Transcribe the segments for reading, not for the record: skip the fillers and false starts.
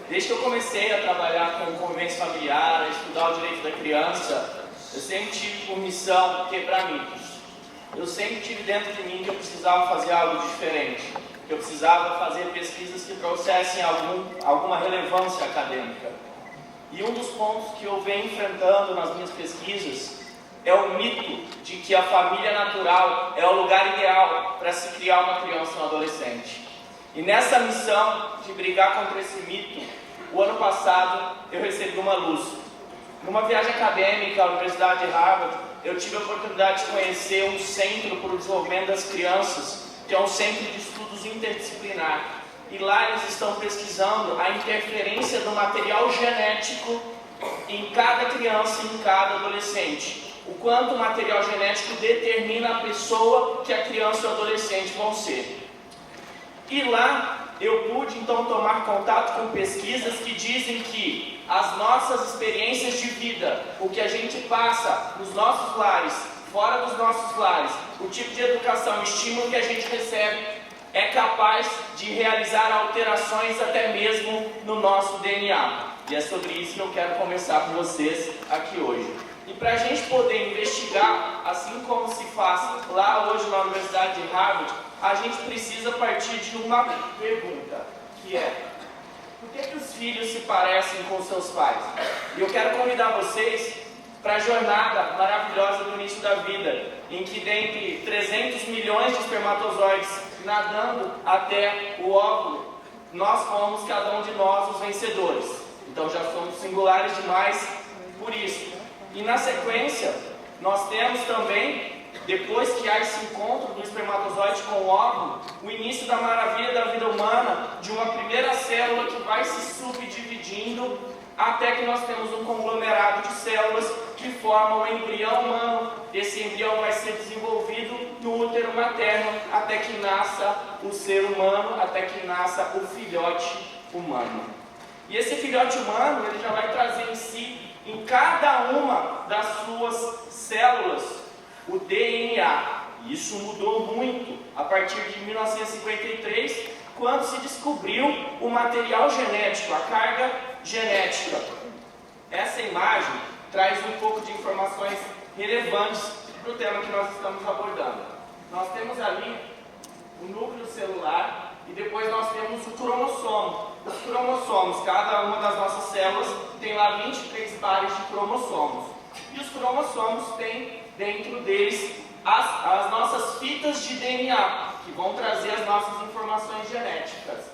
Desde que eu comecei a trabalhar com convivência familiar, a estudar o direito da criança, eu sempre tive por missão quebrar mitos. Eu sempre tive dentro de mim que eu precisava fazer algo diferente, que eu precisava fazer pesquisas que trouxessem alguma relevância acadêmica. E um dos pontos que eu venho enfrentando nas minhas pesquisas é o mito de que a família natural é o lugar ideal para se criar uma criança ou um adolescente. E nessa missão de brigar contra esse mito, o ano passado eu recebi uma luz. Numa viagem acadêmica à Universidade de Harvard, eu tive a oportunidade de conhecer um centro para o desenvolvimento das crianças, que é um centro de estudos interdisciplinar. E lá eles estão pesquisando a interferência do material genético em cada criança e em cada adolescente. O quanto o material genético determina a pessoa que a criança ou adolescente vão ser. E lá eu pude então tomar contato com pesquisas que dizem que as nossas experiências de vida, o que a gente passa nos nossos lares, fora dos nossos lares, o tipo de educação, o estímulo que a gente recebe, é capaz de realizar alterações até mesmo no nosso DNA. E é sobre isso que eu quero conversar com vocês aqui hoje. E para a gente poder investigar, assim como se faz lá hoje na Universidade de Harvard, a gente precisa partir de uma pergunta, que é: por que os filhos se parecem com seus pais? E eu quero convidar vocês para a jornada maravilhosa do início da vida, em que dentre 300 milhões de espermatozoides nadando até o óvulo, nós fomos, cada um de nós, os vencedores. Então já somos singulares demais por isso. E na sequência, nós temos também, depois que há esse encontro do espermatozoide com o óvulo, o início da maravilha da vida humana, de uma primeira célula que vai se subdividindo até que nós temos um conglomerado de células que formam o embrião humano. Esse embrião vai ser desenvolvido no útero materno até que nasça o ser humano, até que nasça o filhote humano. E esse filhote humano, ele já vai trazer em si, em cada uma das suas células, o DNA. Isso mudou muito a partir de 1953, quando se descobriu o material genético, a carga genética. Essa imagem traz um pouco de informações relevantes para o tema que nós estamos abordando. Nós temos ali o núcleo celular e depois nós temos o cromossomo. Os cromossomos, cada uma das nossas células tem lá 23 pares de cromossomos. E os cromossomos têm dentro deles as nossas fitas de DNA, que vão trazer as nossas informações genéticas.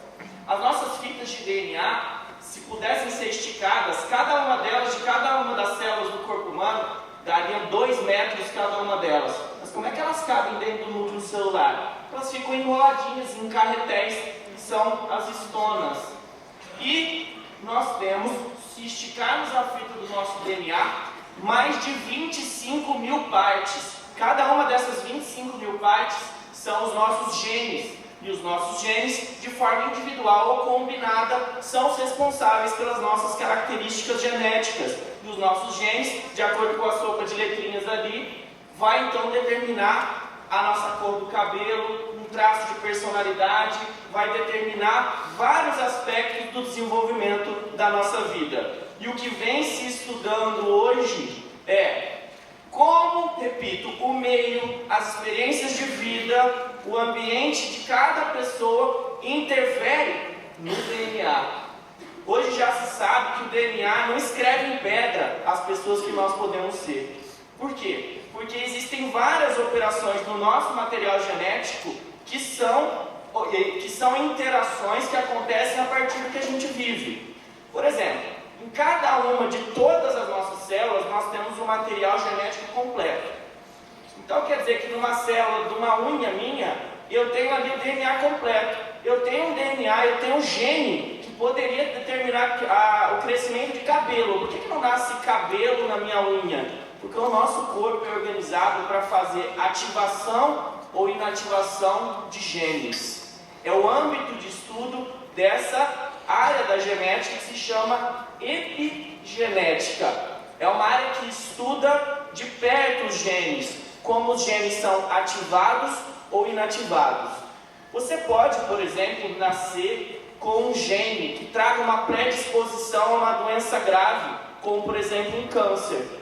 As nossas fitas de DNA, se pudessem ser esticadas, cada uma delas, de cada uma das células do corpo humano, dariam 2 metros cada uma delas. Mas como é que elas cabem dentro do núcleo celular? Elas ficam enroladinhas em carretéis, que são as estonas. E nós temos, se esticarmos a fita do nosso DNA, mais de 25 mil partes. Cada uma dessas 25 mil partes são os nossos genes. E os nossos genes, de forma individual ou combinada, são os responsáveis pelas nossas características genéticas. E os nossos genes, de acordo com a sopa de letrinhas ali, vai então determinar a nossa cor do cabelo, um traço de personalidade, vai determinar vários aspectos do desenvolvimento da nossa vida. E o que vem se estudando hoje é como, repito, o meio, as experiências de vida, o ambiente de cada pessoa interfere no DNA. Hoje já se sabe que o DNA não escreve em pedra as pessoas que nós podemos ser. Por quê? Porque existem várias operações no nosso material genético que são interações que acontecem a partir do que a gente vive. Por exemplo, em cada uma de todas as nossas células, nós temos um material genético completo. Então quer dizer que numa célula de uma unha minha, eu tenho ali o DNA completo. Eu tenho um DNA, eu tenho um gene que poderia determinar o crescimento de cabelo. Por que não nasce cabelo na minha unha? Porque o nosso corpo é organizado para fazer ativação ou inativação de genes. É o âmbito de estudo dessa área da genética que se chama epigenética. É uma área que estuda de perto os genes, como os genes são ativados ou inativados. Você pode, por exemplo, nascer com um gene que traga uma predisposição a uma doença grave, como por exemplo um câncer.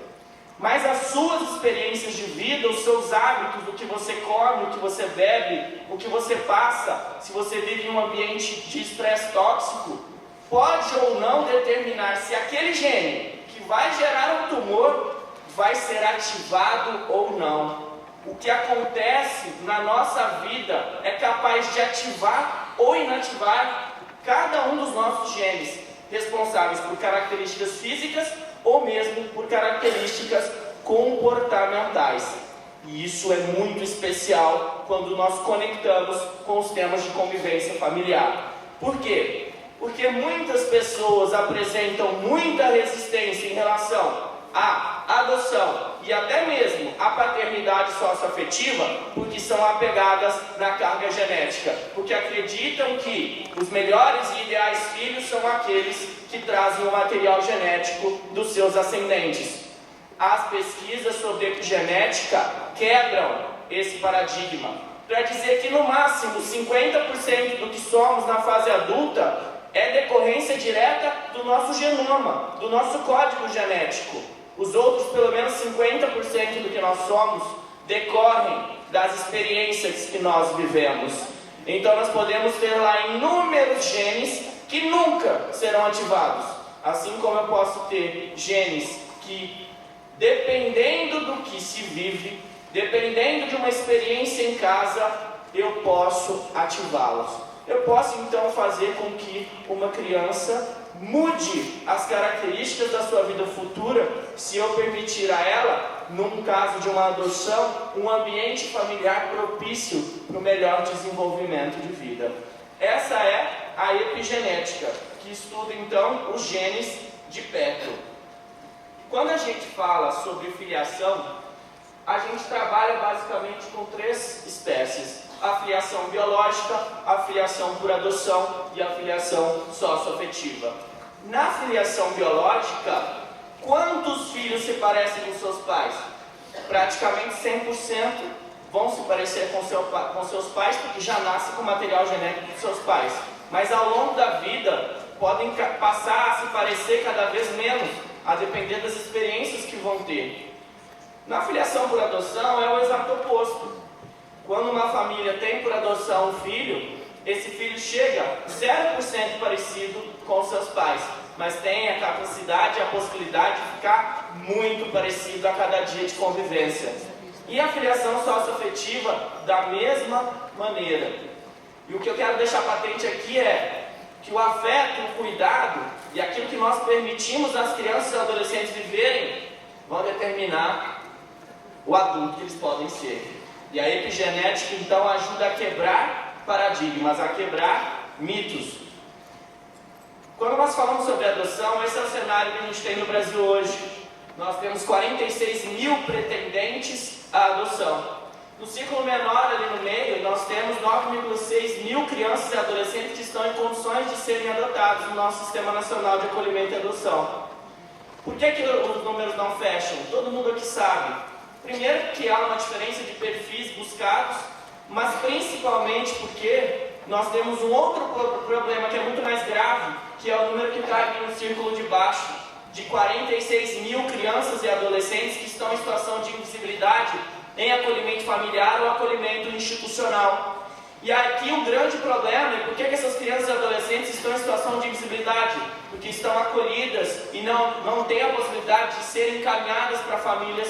Mas as suas experiências de vida, os seus hábitos, o que você come, o que você bebe, o que você passa, se você vive em um ambiente de estresse tóxico, pode ou não determinar se aquele gene que vai gerar um tumor vai ser ativado ou não. O que acontece na nossa vida é capaz de ativar ou inativar cada um dos nossos genes, responsáveis por características físicas ou mesmo por características comportamentais. E isso é muito especial quando nós conectamos com os temas de convivência familiar. Por quê? Porque muitas pessoas apresentam muita resistência em relação à adoção e até mesmo à paternidade socioafetiva, porque são apegadas na carga genética, porque acreditam que os melhores e ideais filhos são aqueles que trazem o material genético dos seus ascendentes. As pesquisas sobre epigenética quebram esse paradigma, para dizer que no máximo 50% do que somos na fase adulta é decorrência direta do nosso genoma, do nosso código genético. Os outros, pelo menos 50% do que nós somos, decorrem das experiências que nós vivemos. Então nós podemos ter lá inúmeros genes que nunca serão ativados. Assim como eu posso ter genes que, dependendo do que se vive, dependendo de uma experiência em casa, eu posso ativá-los. Eu posso então fazer com que uma criança mude as características da sua vida futura, se eu permitir a ela, num caso de uma adoção, um ambiente familiar propício para o melhor desenvolvimento de vida. Essa é a epigenética, que estuda então os genes de perto. Quando a gente fala sobre filiação, a gente trabalha basicamente com 3 espécies: a filiação biológica, a filiação por adoção e a filiação socioafetiva. Na filiação biológica, quantos filhos se parecem com seus pais? Praticamente 100% vão se parecer com seus pais, porque já nascem com o material genético dos seus pais. Mas ao longo da vida, podem passar a se parecer cada vez menos, a depender das experiências que vão ter. Na filiação por adoção é o exato oposto. Quando uma família tem por adoção um filho, esse filho chega 0% parecido com os seus pais, mas tem a capacidade e a possibilidade de ficar muito parecido a cada dia de convivência. E a filiação socioafetiva da mesma maneira. E o que eu quero deixar patente aqui é que o afeto, o cuidado e aquilo que nós permitimos às crianças e adolescentes viverem vão determinar o adulto que eles podem ser. E a epigenética, então, ajuda a quebrar paradigmas, a quebrar mitos. Quando nós falamos sobre adoção, esse é o cenário que a gente tem no Brasil hoje. Nós temos 46 mil pretendentes à adoção. No ciclo menor, ali no meio, nós temos 9,6 mil crianças e adolescentes que estão em condições de serem adotados no nosso Sistema Nacional de Acolhimento e Adoção. Por que os números não fecham? Todo mundo aqui sabe. Primeiro que há uma diferença de perfis buscados, mas principalmente porque nós temos um outro problema que é muito mais grave, que é o número que está aqui no círculo de baixo, de 46 mil crianças e adolescentes que estão em situação de invisibilidade em acolhimento familiar ou acolhimento institucional. E aqui um grande problema é por que essas crianças e adolescentes estão em situação de invisibilidade? Porque estão acolhidas e não têm a possibilidade de serem encaminhadas para famílias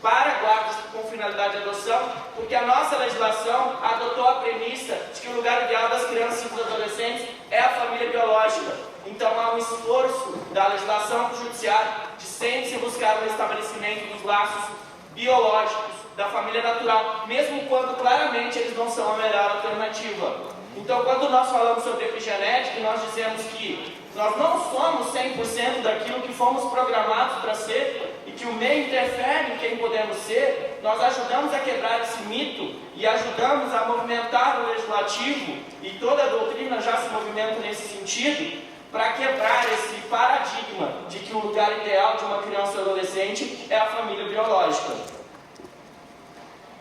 para guardas com finalidade de adoção, porque a nossa legislação adotou a premissa de que o lugar ideal das crianças e dos adolescentes é a família biológica. Então há um esforço da legislação do judiciário de sempre se buscar o restabelecimento dos laços biológicos da família natural, mesmo quando claramente eles não são a melhor alternativa. Então quando nós falamos sobre epigenética, nós dizemos que nós não somos 100% daquilo que fomos programados para ser, e que o meio interfere em quem podemos ser. Nós ajudamos a quebrar esse mito e ajudamos a movimentar o legislativo, e toda a doutrina já se movimenta nesse sentido, para quebrar esse paradigma de que o lugar ideal de uma criança ou adolescente é a família biológica.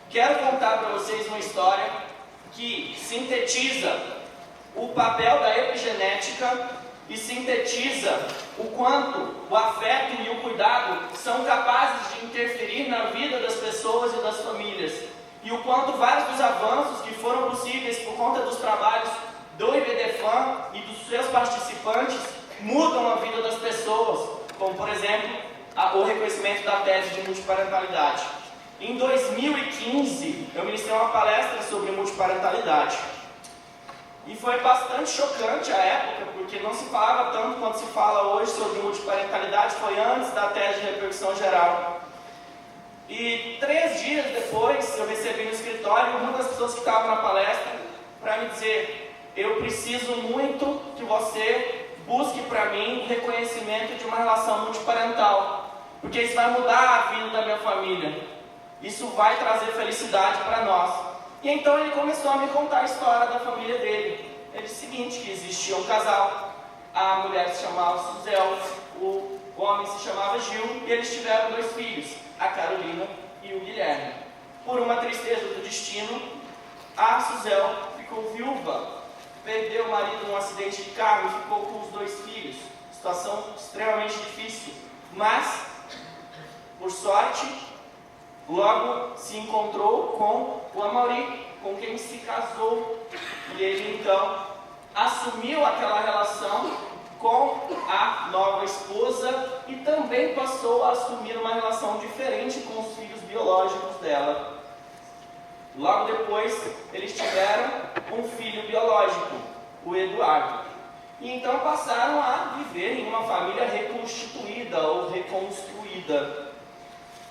Quero contar para vocês uma história que sintetiza o papel da epigenética e sintetiza o quanto o afeto e o cuidado são capazes de interferir na vida das pessoas e das famílias, e o quanto vários dos avanços que foram possíveis por conta dos trabalhos do IBDFAN e dos seus participantes mudam a vida das pessoas, como por exemplo o reconhecimento da tese de multiparentalidade. Em 2015 eu ministrei uma palestra sobre multiparentalidade e foi bastante chocante a época, porque não se falava tanto quanto se fala hoje sobre multiparentalidade, foi antes da tese de repercussão geral. E 3 dias depois eu recebi no escritório uma das pessoas que estava na palestra para me dizer: eu preciso muito que você busque para mim o reconhecimento de uma relação multiparental, porque isso vai mudar a vida da minha família, isso vai trazer felicidade para nós. E então ele começou a me contar a história da família dele. Ele disse o seguinte, que existia um casal, a mulher se chamava Suzel, o homem se chamava Gil, e eles tiveram 2 filhos, a Carolina e o Guilherme. Por uma tristeza do destino, a Suzel ficou viúva, perdeu o marido num acidente de carro e ficou com os 2 filhos. Situação extremamente difícil, mas, por sorte, logo se encontrou com o Amaury, com quem se casou, e ele então assumiu aquela relação com a nova esposa e também passou a assumir uma relação diferente com os filhos biológicos dela. Logo depois, eles tiveram um filho biológico, o Eduardo. E então passaram a viver em uma família reconstituída ou reconstruída.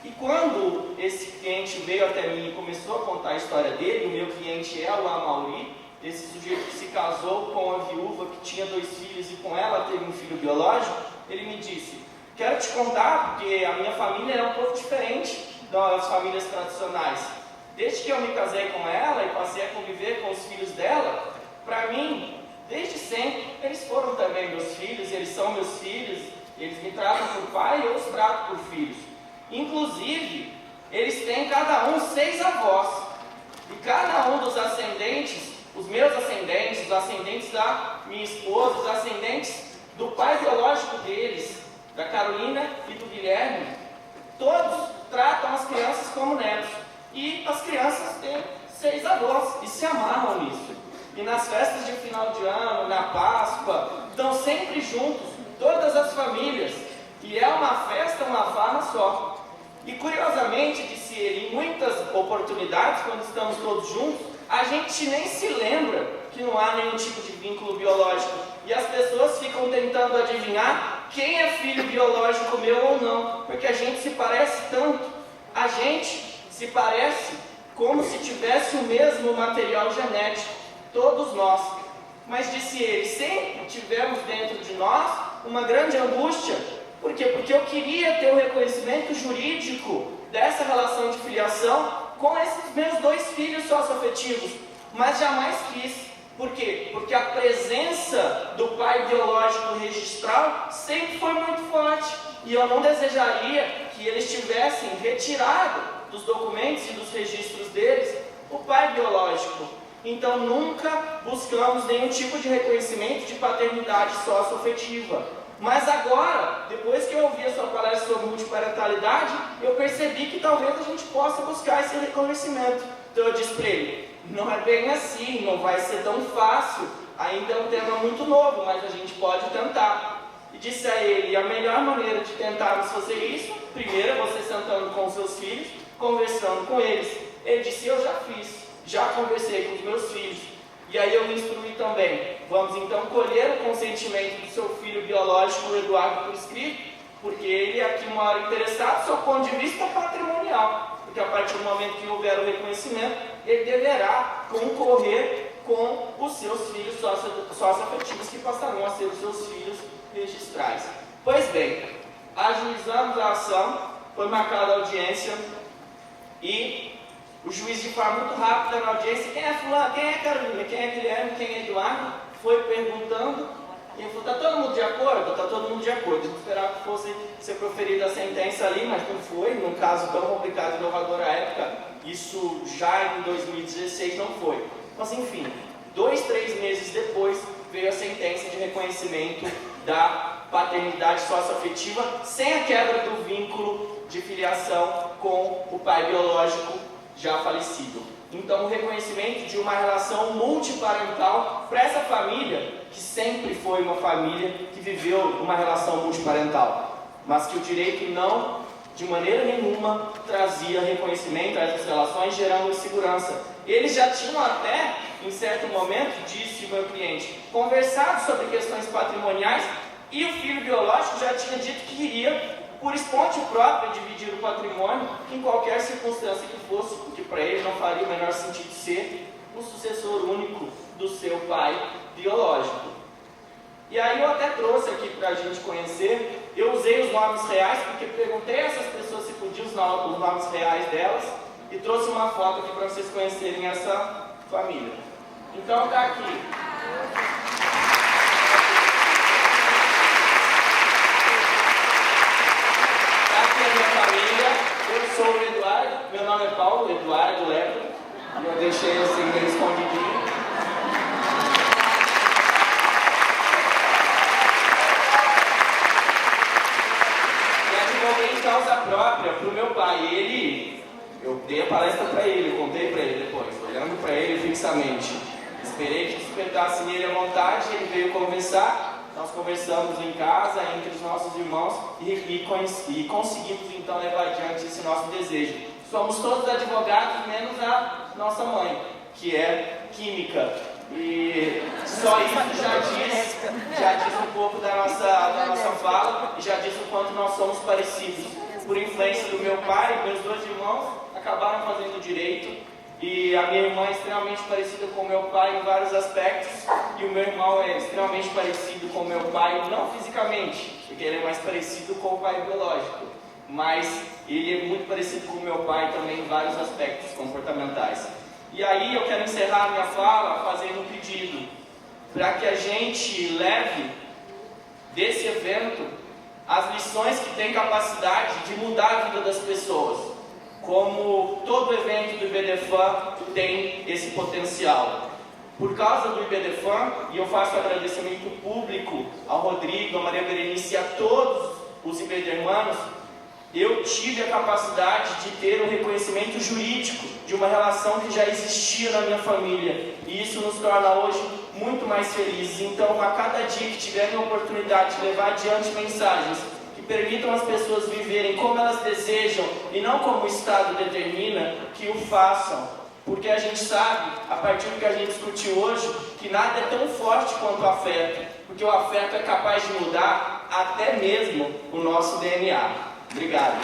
E quando esse cliente veio até mim e começou a contar a história dele, o meu cliente é o Amaury, esse sujeito que se casou com a viúva que tinha 2 filhos e com ela teve um filho biológico, ele me disse: quero te contar porque a minha família é um pouco diferente das famílias tradicionais. Desde que eu me casei com ela e passei a conviver com os filhos dela, para mim, desde sempre, eles foram também meus filhos, eles são meus filhos, eles me tratam por pai e eu os trato por filhos. Inclusive, eles têm cada um 6 avós, e cada um dos ascendentes, os meus ascendentes, os ascendentes da minha esposa, os ascendentes do pai biológico deles, da Carolina e do Guilherme, todos tratam as crianças como netos, e as crianças têm 6 avós, e se amarram nisso. E nas festas de final de ano, na Páscoa, estão sempre juntos, todas as famílias, e é uma festa, uma farra só. E curiosamente, disse ele, em muitas oportunidades, quando estamos todos juntos, a gente nem se lembra que não há nenhum tipo de vínculo biológico. E as pessoas ficam tentando adivinhar quem é filho biológico meu ou não, porque a gente se parece tanto. A gente se parece como se tivesse o mesmo material genético, todos nós. Mas, disse ele, sempre tivemos dentro de nós uma grande angústia. Por quê? Porque eu queria ter o reconhecimento jurídico dessa relação de filiação com esses meus 2 filhos socioafetivos, mas jamais quis. Por quê? Porque a presença do pai biológico registral sempre foi muito forte, e eu não desejaria que eles tivessem retirado dos documentos e dos registros deles o pai biológico. Então nunca buscamos nenhum tipo de reconhecimento de paternidade socioafetiva. Mas agora, depois que eu ouvi a sua palestra sobre multiparentalidade, eu percebi que talvez a gente possa buscar esse reconhecimento. Então eu disse para ele, não é bem assim, não vai ser tão fácil, ainda é um tema muito novo, mas a gente pode tentar. E disse a ele, a melhor maneira de tentarmos fazer isso, primeiro é você sentando com os seus filhos, conversando com eles. Ele disse, eu já fiz, já conversei com os meus filhos. E aí eu me instruí também. Vamos então colher o consentimento do seu filho biológico, o Eduardo, por escrito, porque ele é aqui uma hora interessado do seu ponto de vista patrimonial. Porque a partir do momento que houver o reconhecimento, ele deverá concorrer com os seus filhos socioafetivos, que passarão a ser os seus filhos registrais. Pois bem, ajuizamos a ação, foi marcada a audiência e o juiz, de forma muito rápida na audiência, quem é fulano, quem é Carolina, quem é Guilherme, quem é Eduardo, foi perguntando, e ele falou, está todo mundo de acordo? Está todo mundo de acordo. Eu esperava que fosse ser proferida a sentença ali, mas não foi, num caso tão complicado e inovador à época, isso já em 2016 não foi. Mas enfim, 2, 3 meses depois, veio a sentença de reconhecimento da paternidade socioafetiva sem a quebra do vínculo de filiação com o pai biológico já falecido. Então, o reconhecimento de uma relação multiparental para essa família, que sempre foi uma família que viveu uma relação multiparental, mas que o direito não, de maneira nenhuma, trazia reconhecimento a essas relações, gerando insegurança. Eles já tinham até, em certo momento, disse o meu cliente, conversado sobre questões patrimoniais, e o filho biológico já tinha dito que iria, por espontâneo próprio, dividir o patrimônio em qualquer circunstância que fosse, porque para ele não faria o menor sentido ser o sucessor único do seu pai biológico. E aí eu até trouxe aqui para a gente conhecer, eu usei os nomes reais, porque perguntei a essas pessoas se podiam os nomes reais delas, e trouxe uma foto aqui para vocês conhecerem essa família. Então está aqui. Aqui é a minha família, eu sou o Eduardo, meu nome é Paulo, Eduardo Leto, e eu deixei assim meio escondidinho. E advoguei em causa própria para o meu pai, eu dei a palestra para ele, contei para ele depois, olhando para ele fixamente. Esperei que despertasse nele a vontade, ele veio conversar. Nós conversamos em casa, entre os nossos irmãos, e conseguimos então levar adiante esse nosso desejo. Somos todos advogados, menos a nossa mãe, que é química. E só isso já diz um pouco da nossa fala, e já diz o quanto nós somos parecidos. Por influência do meu pai, meus 2 irmãos acabaram fazendo direito. E a minha irmã é extremamente parecida com o meu pai em vários aspectos, e o meu irmão é extremamente parecido com o meu pai, não fisicamente, porque ele é mais parecido com o pai biológico, mas ele é muito parecido com o meu pai também em vários aspectos comportamentais. E aí eu quero encerrar a minha fala fazendo um pedido, para que a gente leve desse evento as lições que têm capacidade de mudar a vida das pessoas. Como todo evento do IBDFAN tem esse potencial. Por causa do IBDFAN, e eu faço agradecimento público ao Rodrigo, a Maria Berenice e a todos os IBDermanos, eu tive a capacidade de ter um reconhecimento jurídico de uma relação que já existia na minha família. E isso nos torna hoje muito mais felizes. Então, a cada dia que tiverem a oportunidade de levar adiante mensagens que permitam as pessoas viverem como elas desejam e não como o Estado determina, que o façam. Porque a gente sabe, a partir do que a gente discutiu hoje, que nada é tão forte quanto o afeto. Porque o afeto é capaz de mudar até mesmo o nosso DNA. Obrigado.